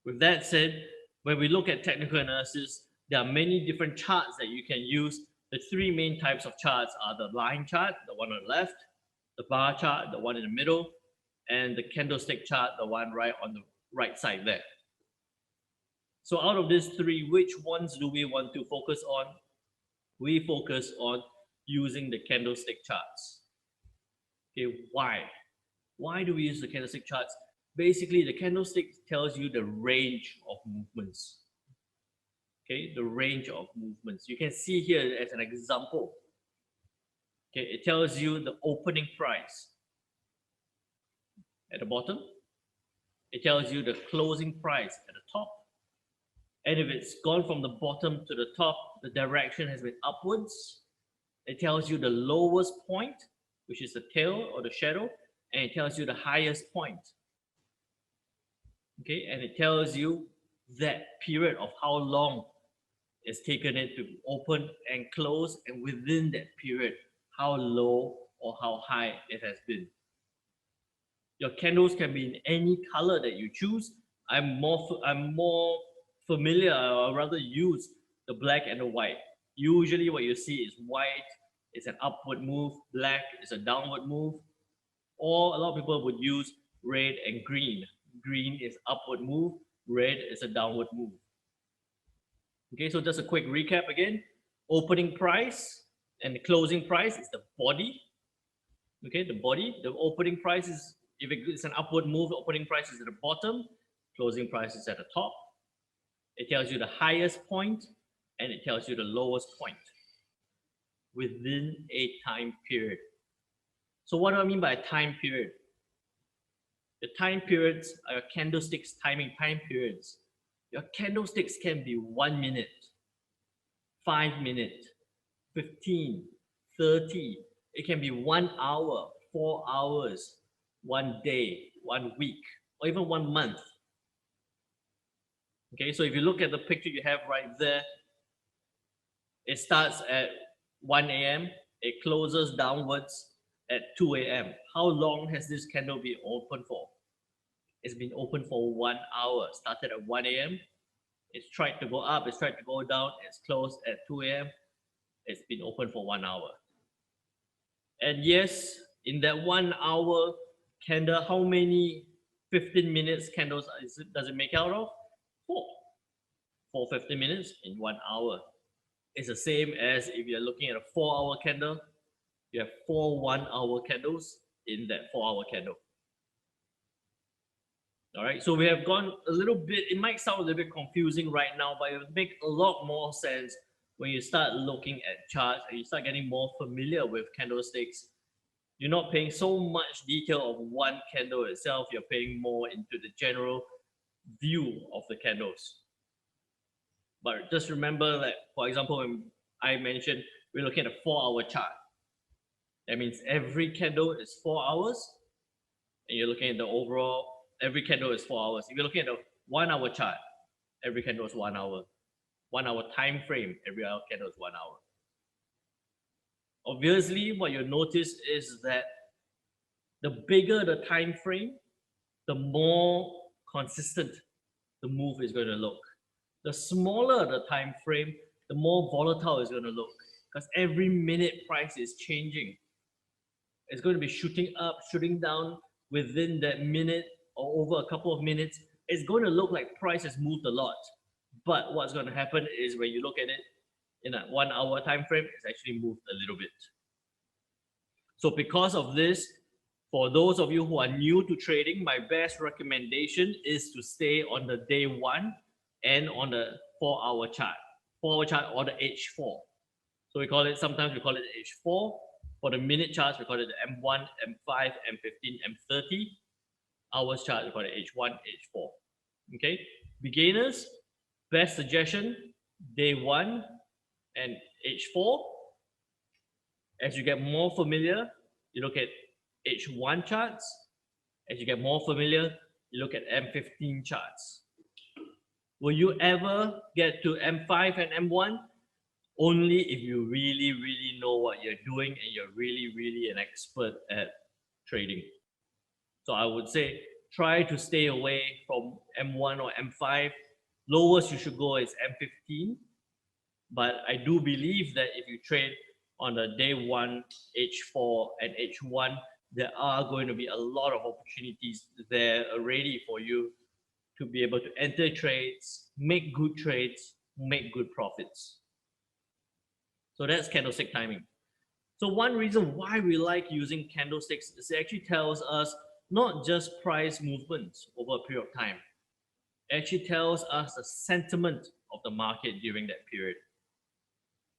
With that said, when we look at technical analysis, there are many different charts that you can use. The three main types of charts are the line chart, the one on the left, the bar chart, the one in the middle, and the candlestick chart, the one right on the right side there. So out of these three, which ones do we want to focus on? We focus on using the candlestick charts. Okay, why? Why do we use the candlestick charts? Basically, the candlestick tells you the range of movements. Okay, the range of movements. You can see here as an example. Okay, it tells you the opening price at the bottom. It tells you the closing price at the top. And if it's gone from the bottom to the top, the direction has been upwards. It tells you the lowest point, which is the tail or the shadow, and it tells you the highest point. Okay, and it tells you that period of how long it's taken it to open and close, and within that period, how low or how high it has been. Your candles can be in any color that you choose. I'm more familiar, or rather use the black and the white. Usually what you see is white is an upward move, black is a downward move, or a lot of people would use red and green. Green is upward move, red is a downward move. Okay, so just a quick recap again. Opening price and the closing price is the body. Okay, the body. The opening price is, if it's an upward move, the opening price is at the bottom, closing price is at the top. It tells you the highest point and it tells you the lowest point within a time period. So what do I mean by a time period? The time periods are your candlesticks timing time periods. Your candlesticks can be 1 minute, 5 minutes, 15, 30. It can be 1 hour, 4 hours, 1 day, 1 week, or even 1 month. Okay, so if you look at the picture you have right there, it starts at 1 a.m. It closes downwards at 2 a.m. How long has this candle been open for? It's been open for 1 hour. Started at 1 a.m. It's tried to go up, it's tried to go down, it's closed at 2 a.m. It's been open for 1 hour. And yes, in that 1 hour candle, how many 15 minutes candles does it make out of? 4. 4 15 minutes in 1 hour. It's the same as if you're looking at a 4-hour candle, you have 4 1-hour candles in that 4-hour candle. All right, so we have gone a little bit, it might sound a little bit confusing right now, but it will make a lot more sense when you start looking at charts and you start getting more familiar with candlesticks. You're not paying so much detail of one candle itself, you're paying more into the general view of the candles. But just remember that, for example, when I mentioned we're looking at a 4-hour chart. That means every candle is 4 hours, and you're looking at the overall, every candle is 4 hours. If you're looking at a 1-hour chart, every candle is 1 hour. 1 hour time frame, every hour candle is 1 hour. Obviously, what you'll notice is that the bigger the time frame, the more consistent the move is going to look. The smaller the time frame, the more volatile it's going to look, because every minute price is changing. It's going to be shooting up, shooting down within that minute or over a couple of minutes. It's going to look like price has moved a lot. But what's going to happen is when you look at it in a 1 hour time frame, it's actually moved a little bit. So because of this, for those of you who are new to trading, my best recommendation is to stay on the day 1 and on the 4-hour chart. 4-hour chart or the H4. So we call it, sometimes we call it H4. For the minute charts, we call it the M1, M5, M15, M30. Hours chart, we call it H1, H4. Okay, beginners, best suggestion, day 1 and H4. As you get more familiar, you look at H1 charts. As you get more familiar, you look at M15 charts. Will you ever get to M5 and M1? Only if you really, really know what you're doing and you're really, really an expert at trading. So I would say try to stay away from M1 or M5. Lowest you should go is M15. But I do believe that if you trade on the day 1, H4 and H1, there are going to be a lot of opportunities there already for you to be able to enter trades, make good trades, make good profits. So that's candlestick timing. So one reason why we like using candlesticks is it actually tells us not just price movements over a period of time. It actually tells us the sentiment of the market during that period.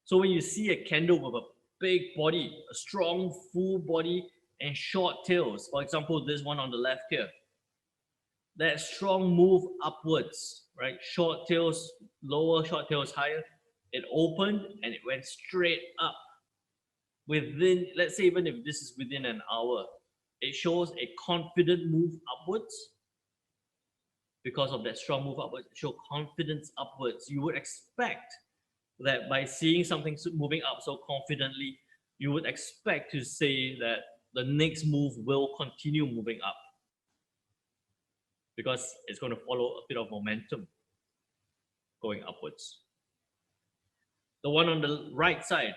So when you see a candle with a big body, a strong full body and short tails, for example, this one on the left here, that strong move upwards, right? Short tails lower, short tails higher. It opened and it went straight up. Within, let's say even if this is within an hour, it shows a confident move upwards. Because of that strong move upwards, it shows confidence upwards. You would expect that by seeing something moving up so confidently, you would expect to say that the next move will continue moving up, because it's going to follow a bit of momentum going upwards. The one on the right side,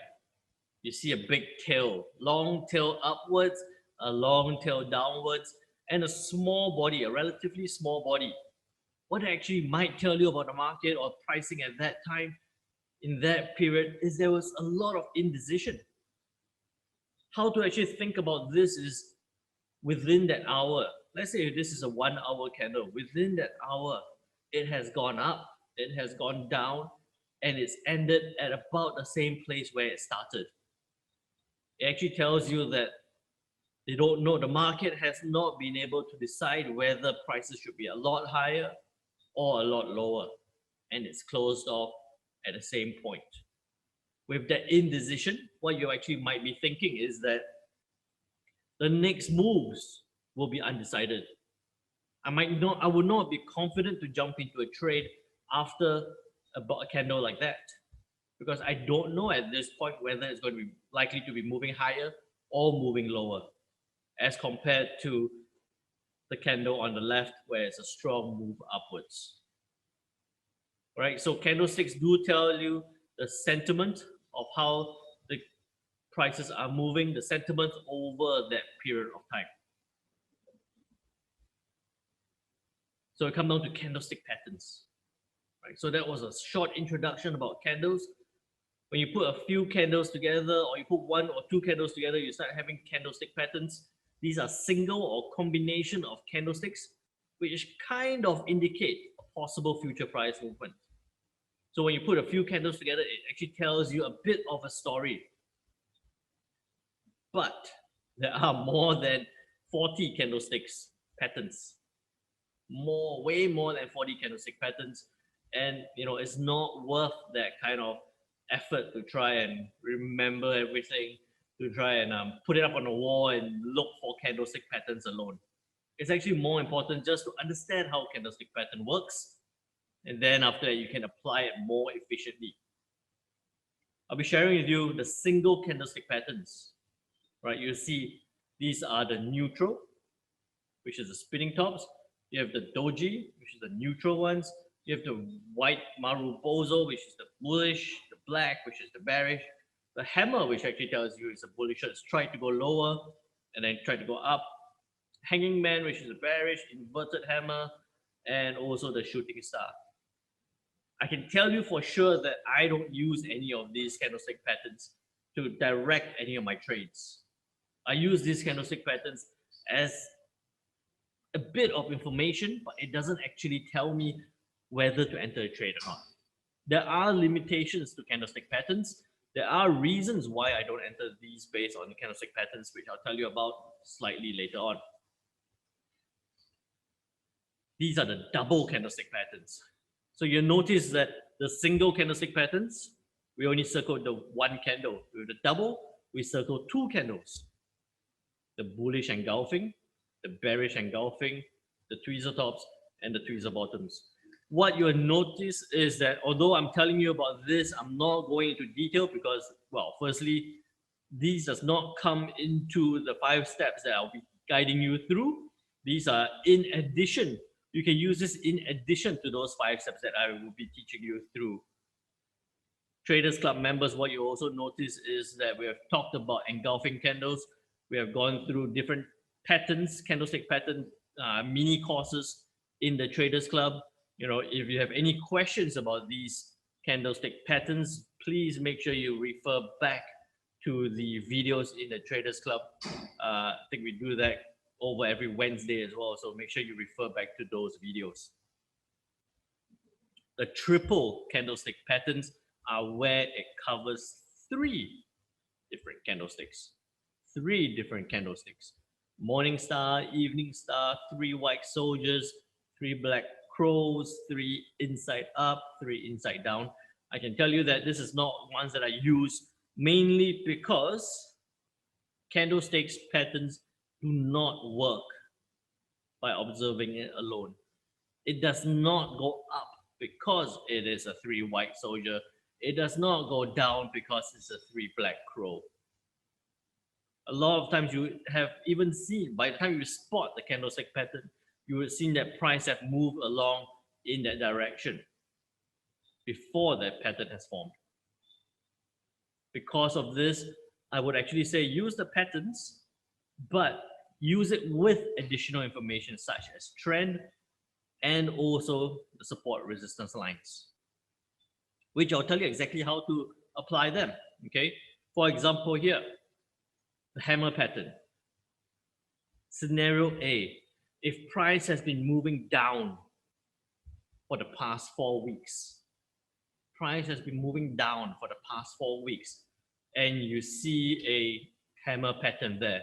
you see a big tail, long tail upwards, a long tail downwards, and a small body, a relatively small body. What it actually might tell you about the market or pricing at that time in that period is there was a lot of indecision. How to actually think about this is within that hour. Let's say this is a 1 hour candle. Within that hour, it has gone up, it has gone down, and it's ended at about the same place where it started. It actually tells you that they don't know, the market has not been able to decide whether prices should be a lot higher or a lot lower, and it's closed off at the same point. With that indecision, what you actually might be thinking is that the next moves will be undecided. I would not be confident to jump into a trade after a candle like that, because I don't know at this point whether it's going to be likely to be moving higher or moving lower, as compared to the candle on the left where it's a strong move upwards. Right, so candlesticks do tell you the sentiment of how the prices are moving, the sentiment over that period of time. So we come down to candlestick patterns. Right, so that was a short introduction about candles. When you put a few candles together, or you put 1 or 2 candles together, you start having candlestick patterns. These are single or combination of candlesticks, which kind of indicate a possible future price movement. So when you put a few candles together, it actually tells you a bit of a story. But there are more than 40 candlesticks patterns. Way more than 40 candlestick patterns. And it's not worth that kind of effort to try and remember everything, to try and put it up on the wall and look for candlestick patterns alone. It's actually more important just to understand how candlestick pattern works, and then after that you can apply it more efficiently. I'll be sharing with you the single candlestick patterns. Right, you see these are the neutral, which is the spinning tops. You have the doji, which is the neutral ones. You have the white marubozo, which is the bullish, the black, which is the bearish, the hammer, which actually tells you it's a bullish, so it's tried to go lower and then tried to go up, hanging man, which is a bearish, inverted hammer, and also the shooting star. I can tell you for sure that I don't use any of these candlestick patterns to direct any of my trades. I use these candlestick patterns as a bit of information, but it doesn't actually tell me whether to enter a trade or not. There are limitations to candlestick patterns. There are reasons why I don't enter these based on the candlestick patterns, which I'll tell you about slightly later on. These are the double candlestick patterns. So you'll notice that the single candlestick patterns, we only circled the 1 candle. With the double, we circle 2 candles. The bullish engulfing, the bearish engulfing, the tweezer tops, and the tweezer bottoms. What you'll notice is that although I'm telling you about this, I'm not going into detail because, well, firstly, these does not come into the 5 steps that I'll be guiding you through. These are in addition. You can use this in addition to those 5 steps that I will be teaching you through. Traders Club members, what you also notice is that we have talked about engulfing candles. We have gone through different patterns, candlestick pattern mini courses in the Traders Club. You know, if you have any questions about these candlestick patterns, please make sure you refer back to the videos in the Traders Club. I think we do that over every Wednesday as well, so make sure you refer back to those videos. The triple candlestick patterns are where it covers 3 different candlesticks. 3 different candlesticks. Morning star, evening star, 3 white soldiers, 3 black crows, 3 inside up, 3 inside down. I can tell you that this is not ones that I use mainly because candlesticks patterns do not work by observing it alone. It does not go up because it is a 3 white soldier. It does not go down because it's a 3 black crow. A lot of times you have even seen, by the time you spot the candlestick pattern, you will see that price have moved along in that direction before that pattern has formed. Because of this, I would actually say use the patterns, but use it with additional information such as trend and also the support resistance lines, which I'll tell you exactly how to apply them. Okay, for example, here, the hammer pattern. Scenario A, if price has been moving down for the past 4 weeks, price has been moving down for the past 4 weeks, and you see a hammer pattern there,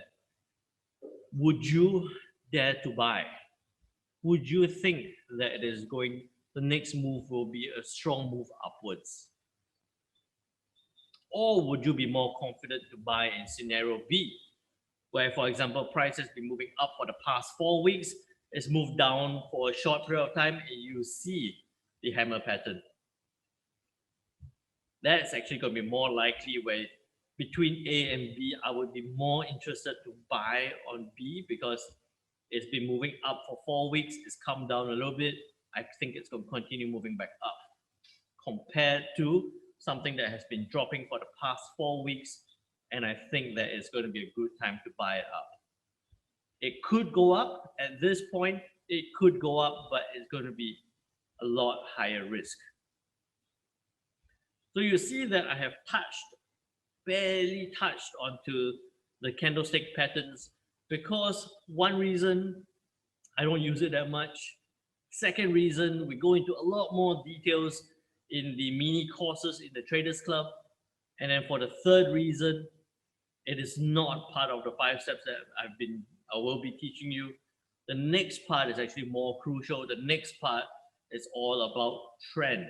would you dare to buy? Would you think that it is going, the next move will be a strong move upwards? Or would you be more confident to buy in scenario B, where, for example, price has been moving up for the past 4 weeks, it's moved down for a short period of time, and you see the hammer pattern? That's actually going to be more likely where between A and B, I would be more interested to buy on B because it's been moving up for 4 weeks. It's come down a little bit. I think it's going to continue moving back up compared to something that has been dropping for the past 4 weeks. And I think that it's going to be a good time to buy it up. It could go up at this point. It could go up, but it's going to be a lot higher risk. So you see that I have barely touched onto the candlestick patterns because one reason, I don't use it that much. Second reason, we go into a lot more details in the mini courses in the Traders Club. And then for the third reason, it is not part of the 5 steps that I will be teaching you. The next part is actually more crucial. The next part is all about trend.